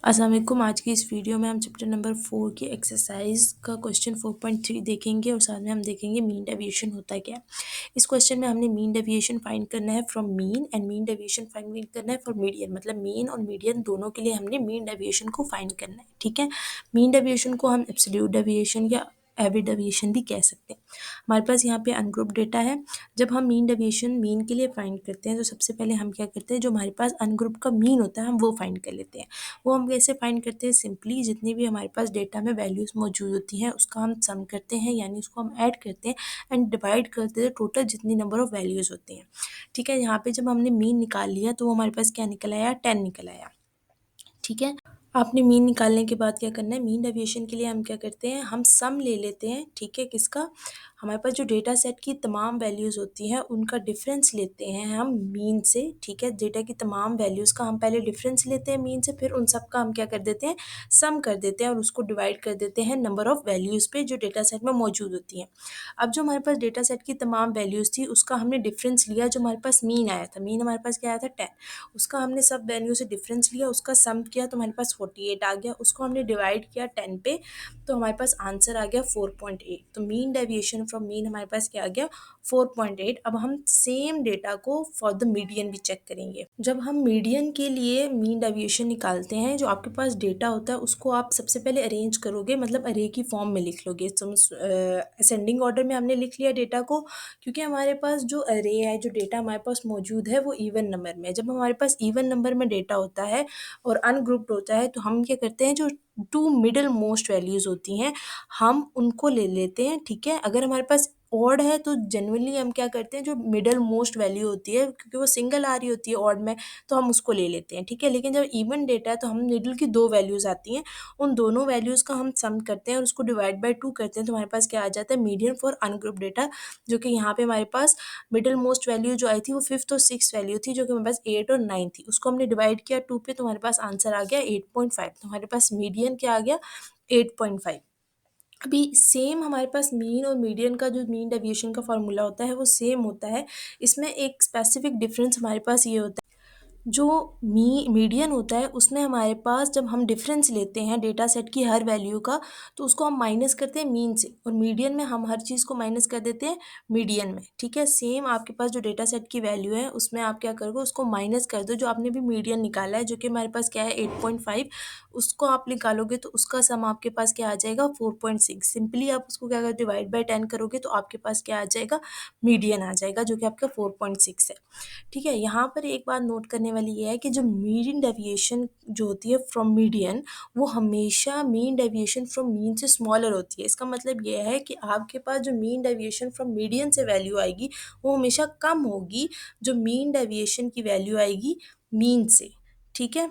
अस्सलाम वालेकुम। आज की इस वीडियो में हम चैप्टर नंबर 4 की एक्सरसाइज का क्वेश्चन 4.3 देखेंगे और साथ में हम देखेंगे मीन डेविएशन होता क्या है। इस क्वेश्चन में हमने मीन डेविएशन फाइंड करना है from mean and mean deviation find करना है फॉर मीडियन, मतलब मीन और मीडियन दोनों के लिए हमने मीन डेविएशन को फाइंड करना है। ठीक है, मीन डेविएशन को हम एब्सोल्यूट डेविएशन या एवरेज डेविएशन भी कह सकते हैं। हमारे पास यहाँ पे अनग्रुप डेटा है। जब हम मीन डेविएशन मीन के लिए फाइंड करते हैं तो सबसे पहले हम क्या करते हैं, जो हमारे पास अनग्रुप का मीन होता है हम वो फाइंड कर लेते हैं। वो हम कैसे फाइंड करते हैं, सिंपली जितनी भी हमारे पास डेटा में वैल्यूज़ मौजूद होती हैं उसका हम सम करते हैं, यानी उसको हम ऐड करते हैं एंड डिवाइड करते हैं टोटल जितनी नंबर ऑफ वैल्यूज़ होती हैं। ठीक है, यहाँ पे जब हमने मीन निकाल लिया तो वो हमारे पास क्या निकल आया, 10 निकल आया। ठीक है, आपने मीन निकालने के बाद क्या करना है, मीन डेविएशन के लिए हम क्या करते हैं, हम सम ले लेते हैं। ठीक है, किसका, हमारे पास जो डेटा सेट की तमाम वैल्यूज़ होती हैं उनका डिफरेंस लेते हैं हम मीन से। ठीक है, डेटा की तमाम वैल्यूज़ का हम पहले डिफरेंस लेते हैं मीन से, फिर उन सब का हम क्या कर देते हैं, सम कर देते हैं और उसको डिवाइड कर देते हैं नंबर ऑफ वैल्यूज़ पे जो डेटा सेट में मौजूद होती हैं। अब जो हमारे पास डेटा सेट की तमाम वैल्यूज़ थी उसका हमने डिफरेंस लिया, जो हमारे पास मीन आया था, मीन हमारे पास क्या आया था 10, उसका हमने सब वैल्यू से डिफरेंस लिया, उसका सम किया तो हमारे पास 48 आ गया, उसको हमने डिवाइड किया 10 पे तो हमारे पास आंसर आ गया 4.8। तो मीन डेविएशन फ्रॉम मीन हमारे पास क्या आ गया, 4.8। अब हम सेम डेटा को फॉर द मीडियन भी चेक करेंगे। जब हम मीडियन के लिए मीन डेविएशन निकालते हैं, जो आपके पास डेटा होता है उसको आप सबसे पहले अरेंज करोगे, मतलब अरे की फॉर्म में लिख लोगे। असेंडिंग ऑर्डर में हमने लिख लिया डेटा को, क्योंकि हमारे पास जो अरे है, जो डेटा हमारे पास मौजूद है वो इवन नंबर में है। जब हमारे पास इवन नंबर में डेटा होता है और अनग्रुप्ड होता है तो हम क्या करते हैं, जो टू मिडल मोस्ट वैल्यूज़ होती हैं हम उनको ले लेते हैं। ठीक है, अगर हमारे पास ऑड है तो जनरली हम क्या करते हैं, जो मिडल मोस्ट वैल्यू होती है क्योंकि वो सिंगल आ रही होती है ऑड में, तो हम उसको ले लेते हैं। ठीक है, लेकिन जब इवन डेटा है तो हम मिडल की दो वैल्यूज़ आती हैं, उन दोनों वैल्यूज़ का हम सम करते हैं और उसको डिवाइड बाय 2 करते हैं तो हमारे पास क्या आ जाता है, मीडियन फॉर अनग्रुप्ड डेटा। जो कि यहाँ पे हमारे पास मिडल मोस्ट वैल्यू जो आई थी वो 5th और 6th वैल्यू थी, जो कि हमारे पास 8 और 9 थी। उसको हमने डिवाइड किया 2 पे तो हमारे पास आंसर आ गया 8.5। तो हमारे पास मीडियन क्या आ गया, 8.5। अभी सेम हमारे पास मीन और मीडियन का जो मीन डेविएशन का फार्मूला होता है वो सेम होता है। इसमें एक स्पेसिफिक डिफरेंस हमारे पास ये होता है, जो मीडियन होता है उसमें हमारे पास जब हम डिफरेंस लेते हैं डेटा सेट की हर वैल्यू का तो उसको हम माइनस करते हैं मीन से, और मीडियन में हम हर चीज़ को माइनस कर देते हैं मीडियन में। ठीक है, सेम आपके पास जो डेटा सेट की वैल्यू है उसमें आप क्या करोगे, उसको माइनस कर दो। जो आपने भी मीडियन निकाला है जो कि हमारे पास क्या है 8.5, उसको आप निकालोगे तो उसका सम आपके पास क्या आ जाएगा 4.6। सिंपली आप उसको क्या करोगे, डिवाइड बाय 10 करोगे तो आपके पास क्या आ जाएगा, मीडियन आ जाएगा, जो कि आपका 4.6 है। ठीक है, यहाँ पर एक बात नोट करने वाली ये है कि जो मीन डेविएशन जो होती है फ्रॉम मीडियन, वो हमेशा मीन डेविएशन फ्रॉम मीन से स्मॉलर होती है। इसका मतलब ये है कि आपके पास जो मीन डेविएशन फ्रॉम मीडियन से वैल्यू आएगी वो हमेशा कम होगी जो मीन डेविएशन की वैल्यू आएगी मीन से। ठीक है,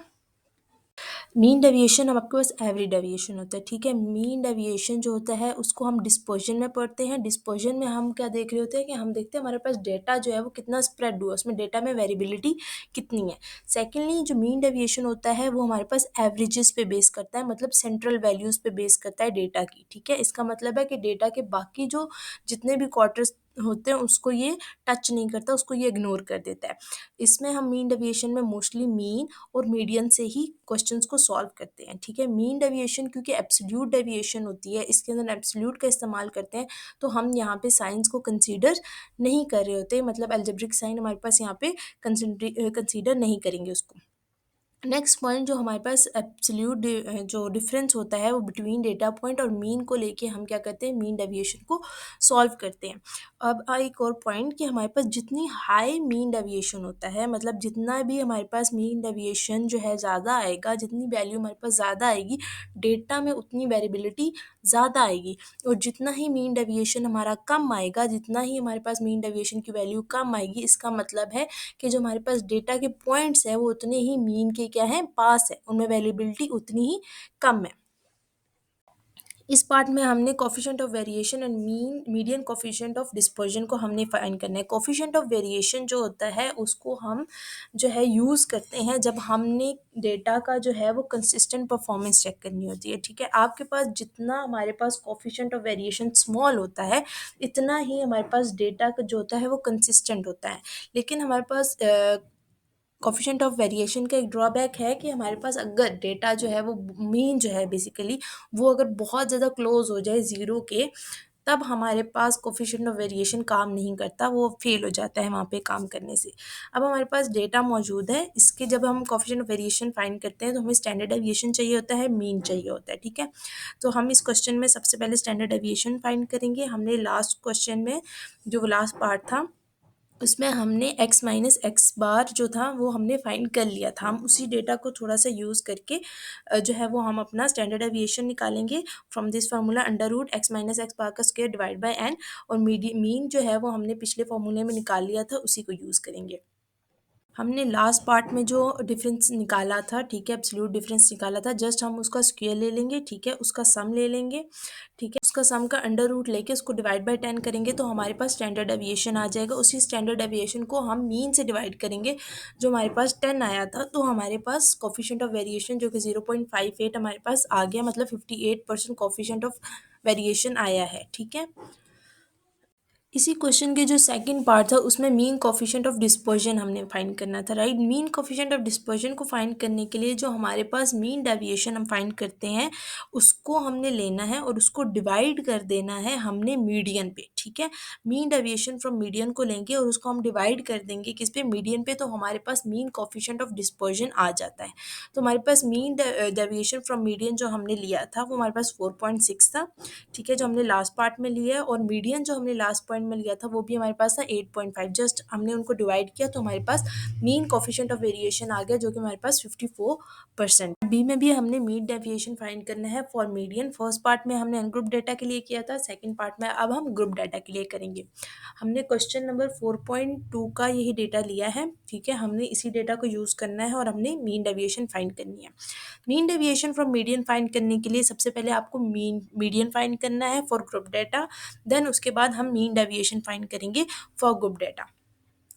मीन डेविएशन अब आपके पास एवरेज डेविएशन होता है। ठीक है, मीन डेविएशन जो होता है उसको हम डिस्पर्जन में पढ़ते हैं। डिस्पर्जन में हम क्या देख रहे होते हैं कि हम देखते हैं हमारे पास डेटा जो है वो कितना स्प्रेड हुआ, उसमें डेटा में वेरिएबिलिटी कितनी है। सेकेंडली जो मीन डेविएशन होता है वो हमारे पास एवरेजेस पे बेस करता है, मतलब सेंट्रल वैल्यूज़ पे बेस करता है डेटा की। ठीक है, इसका मतलब है कि डेटा के बाकी जो जितने भी क्वार्टर्स होते हैं उसको ये टच नहीं करता, उसको ये इग्नोर कर देता है। इसमें हम मीन डेविएशन में मोस्टली मीन और मीडियन से ही क्वेश्चंस को सॉल्व करते हैं। ठीक है, मीन डेविएशन क्योंकि एब्सोल्यूट डेविएशन होती है, इसके अंदर एब्सोल्यूट का इस्तेमाल करते हैं, तो हम यहाँ पे साइंस को कंसीडर नहीं कर रहे होते, मतलब अलजेब्रिक साइन हमारे पास यहाँ पे कंसीडर नहीं करेंगे उसको। नेक्स्ट पॉइंट जो हमारे पास एब्सोल्यूट जो डिफरेंस होता है वो बिटवीन डेटा पॉइंट और मीन को लेके हम क्या करते हैं, मीन डेविएशन को सॉल्व करते हैं। अब एक और पॉइंट कि हमारे पास जितनी हाई मीन डेविएशन होता है, मतलब जितना भी हमारे पास मीन डेविएशन जो है ज़्यादा आएगा, जितनी वैल्यू हमारे पास ज़्यादा आएगी डेटा में उतनी वेरिएबिलिटी ज़्यादा आएगी, और जितना ही मीन डेविएशन हमारा कम आएगा, जितना ही हमारे पास मीन डेविएशन की वैल्यू कम आएगी, इसका मतलब है कि जो हमारे पास डेटा के पॉइंट्स हैं वो उतने ही मीन के क्या हैं, पास है, उनमें वेरिएबिलिटी उतनी ही कम है। इस पार्ट में हमने coefficient of variation and median coefficient of dispersion को हमने फाइंड करना है। कोफिशिएंट ऑफ वेरिएशन जो होता है उसको हम जो है यूज़ करते हैं जब हमने डेटा का जो है वो कंसिस्टेंट परफॉर्मेंस चेक करनी होती है। ठीक है, आपके पास जितना हमारे पास कोफिशिएंट ऑफ वेरिएशन स्मॉल होता है इतना ही हमारे पास डेटा का जो होता है वो कंसिस्टेंट होता है। लेकिन हमारे पास कोफिशिएंट ऑफ वेरिएशन का एक ड्रॉबैक है कि हमारे पास अगर डेटा जो है वो मीन जो है बेसिकली वो अगर बहुत ज़्यादा क्लोज हो जाए ज़ीरो के, तब हमारे पास कोफिशिएंट ऑफ वेरिएशन काम नहीं करता, वो फेल हो जाता है वहाँ पे काम करने से। अब हमारे पास डेटा मौजूद है, इसके जब हम कोफिशिएंट ऑफ वेरिएशन फाइंड करते हैं तो हमें स्टैंडर्ड डेविएशन चाहिए होता है, मीन चाहिए होता है, ठीक है। तो हम इस क्वेश्चन में सबसे पहले स्टैंडर्ड डेविएशन फाइंड करेंगे। हमने लास्ट क्वेश्चन में जो लास्ट पार्ट था उसमें हमने x माइनस एक्स बार जो था वो हमने फाइंड कर लिया था। हम उसी डेटा को थोड़ा सा यूज़ करके जो है वो हम अपना स्टैंडर्ड डेविएशन निकालेंगे from this formula under root x minus x bar का स्क्वायर डिवाइड बाय एन, और मीन जो है वो हमने पिछले फार्मूले में निकाल लिया था, उसी को यूज़ करेंगे। हमने लास्ट पार्ट में जो डिफरेंस निकाला था, ठीक है, एब्सोल्यूट डिफरेंस निकाला था, जस्ट हम उसका स्क्वायर ले लेंगे, ठीक है, उसका सम ले लेंगे, ठीक है, उसका सम का अंडर रूट लेके उसको डिवाइड बाय 10 करेंगे तो हमारे पास स्टैंडर्ड डेविएशन आ जाएगा। उसी स्टैंडर्ड डेविएशन को हम मीन से डिवाइड करेंगे, जो हमारे पास 10 आया था, तो हमारे पास कोफिशिएंट ऑफ वेरिएशन जो कि 0.58 हमारे पास आ गया, मतलब 58% कोफिशिएंट ऑफ वेरिएशन आया है, ठीक है। इसी क्वेश्चन के जो सेकंड पार्ट था उसमें मीन कोफिशिएंट ऑफ डिस्पर्जन हमने फाइंड करना था, right. Mean coefficient of dispersion को फाइंड करने के लिए जो हमारे पास मीन डेविएशन हम फाइंड करते हैं उसको हमने लेना है और उसको डिवाइड कर देना है हमने मीडियन पे, ठीक है। मीन डेविएशन फ्रॉम मीडियन को लेंगे और उसको हम डिवाइड कर देंगे किस पे, मीडियन पे, तो हमारे पास मीन कोफिशिएंट ऑफ डिस्पर्जन आ जाता है। तो हमारे पास मीन डेविएशन फ्रॉम मीडियन जो हमने लिया था वो हमारे पास 4.6 था, ठीक है, जो हमने लास्ट पार्ट में लिया है, और मीडियन जो हमने लास्ट पॉइंट में लिया था वो भी हमारे पास था 8.5। जस्ट हमने उनको डिवाइड किया तो हमारे पास मीन कोफिशिएंट ऑफ वेरिएशन आ गया जो कि हमारे पास 54%। बी में भी हमने मीन डेविएशन फाइंड करना है फॉर मीडियन। फर्स्ट पार्ट में हमने अनग्रुप डाटा के लिए किया था, सेकंड पार्ट में अब हम ग्रुप डाटा के लिए करेंगे। हमने क्वेश्चन नंबर 4.2 का यही डेटा लिया है, ठीक है, हमने इसी डेटा को यूज़ करना है और हमने मीन डेविएशन फाइंड करनी है। Mean deviation from median find करने के लिए सबसे पहले आपको मीडियन फाइंड करना है फॉर ग्रुप डाटा, देन उसके बाद हम मीन डेविएशन फाइंड करेंगे फॉर ग्रुप डाटा।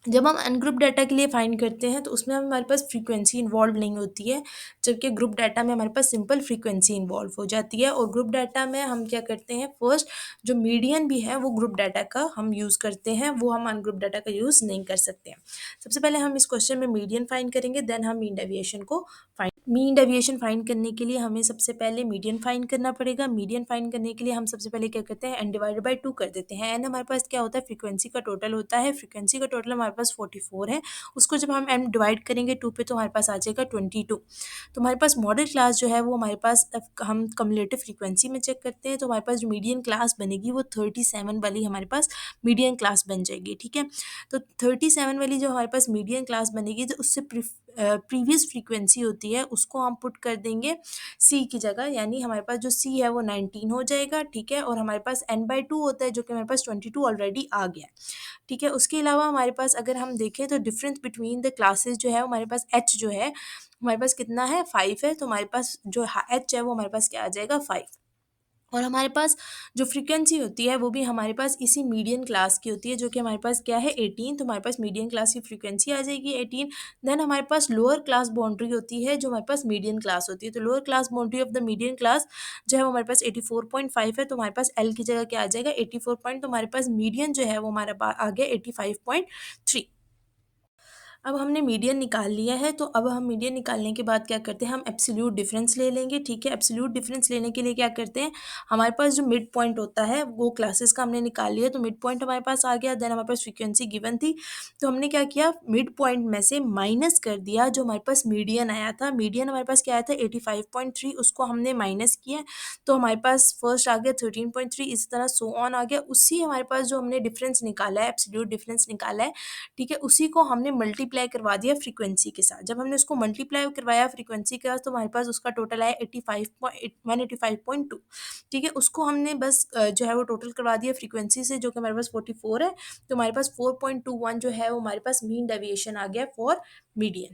जब हम अनग्रुप डाटा के लिए फाइंड करते हैं तो उसमें हमारे पास फ्रीक्वेंसी इन्वॉल्व नहीं होती है, जबकि ग्रुप डाटा में हमारे पास सिंपल फ्रीक्वेंसी इन्वॉल्व हो जाती है। और ग्रुप डाटा में हम क्या करते हैं, फर्स्ट जो मीडियन भी है वो ग्रुप डाटा का हम यूज़ करते हैं, वो हम अनग्रुप डाटा का यूज़ नहीं कर सकते हैं। सबसे पहले हम इस क्वेश्चन में मीडियन फाइंड करेंगे, देन हम मीन डेविएशन को फाइंड। मीन डेविएशन फाइंड करने के लिए हमें सबसे पहले मीडियन फाइंड करना पड़ेगा। मीडियन फाइंड करने के लिए हम सबसे पहले क्या करते हैं, एन डिवाइडेड बाई 2 कर देते हैं। एन हमारे पास क्या होता है, फ्रीक्वेंसी का टोटल होता है, फ्रीक्वेंसी का टोटल हमारे पास 44 है, उसको जब हम एन डिवाइड करेंगे 2 पे तो हमारे पास आ जाएगा 22। तो हमारे पास मॉडल क्लास जो है वो हमारे पास हम कम्युलेटिव फ्रीक्वेंसी में चेक करते हैं तो हमारे पास जो मीडियन क्लास बनेगी वो 37 वाली हमारे पास मीडियन क्लास बन जाएगी, ठीक है। तो 37 वाली जो हमारे पास मीडियन क्लास बनेगी तो उससे प्रीवियस फ्रीक्वेंसी होती है उसको हम पुट कर देंगे सी की जगह, यानी हमारे पास जो सी है वो 19 हो जाएगा, ठीक है। और हमारे पास n/2 होता है जो कि हमारे पास 22 ऑलरेडी आ गया है, ठीक है। उसके अलावा हमारे पास अगर हम देखें तो डिफरेंस बिटवीन द क्लासेस जो है हमारे पास h जो है हमारे पास कितना है, 5 है, तो हमारे पास जो h है वो हमारे पास क्या आ जाएगा, 5। और हमारे पास जो फ्रीक्वेंसी होती है वो भी हमारे पास इसी मीडियन क्लास की होती है जो कि हमारे पास क्या है, 18। तो हमारे पास मीडियन क्लास की फ्रीक्वेंसी आ जाएगी 18। देन हमारे पास लोअर क्लास बाउंड्री होती है जो हमारे पास मीडियन क्लास होती है, तो lower class boundary of the median class जो है वो हमारे पास 84.5 है, तो हमारे पास एल की जगह क्या आ जाएगा, 84 पॉइंट। तो हमारे पास मीडियन जो है वो हमारा आ गया 85.3। अब हमने मीडियन निकाल लिया है, तो अब हम मीडियन निकालने के बाद क्या करते हैं, हम एब्सोल्यूट डिफरेंस ले लेंगे, ठीक है। एब्सोल्यूट डिफरेंस लेने के लिए क्या करते हैं, हमारे पास जो मिड पॉइंट होता है वो क्लासेस का हमने निकाल लिया, तो मिड पॉइंट हमारे पास आ गया। देन हमारे पास फ्रीक्वेंसी गिवन थी तो हमने क्या किया, मिड पॉइंट में से माइनस कर दिया जो हमारे पास मीडियन आया था। मीडियन हमारे पास क्या आया था, 85.3, उसको हमने माइनस किया तो हमारे पास फर्स्ट आ गया 13.3, इसी तरह सो ऑन आ गया। उसी हमारे पास जो हमने डिफरेंस निकाला है, एब्सोल्यूट डिफरेंस निकाला है, ठीक है, उसी को हमने मल्टीप्लाई करवा दिया फ्रीक्वेंसी के साथ। जब हमने उसको मल्टीप्लाई करवाया फ्रीक्वेंसी के साथ तो हमारे पास उसका टोटल आया 185.2, ठीक है। उसको हमने बस जो है वो टोटल करवा दिया फ्रीक्वेंसी से जो कि हमारे पास 44 है, तो हमारे पास 4.21 जो है वो हमारे पास मीन डेविएशन आ गया फॉर मीडियन।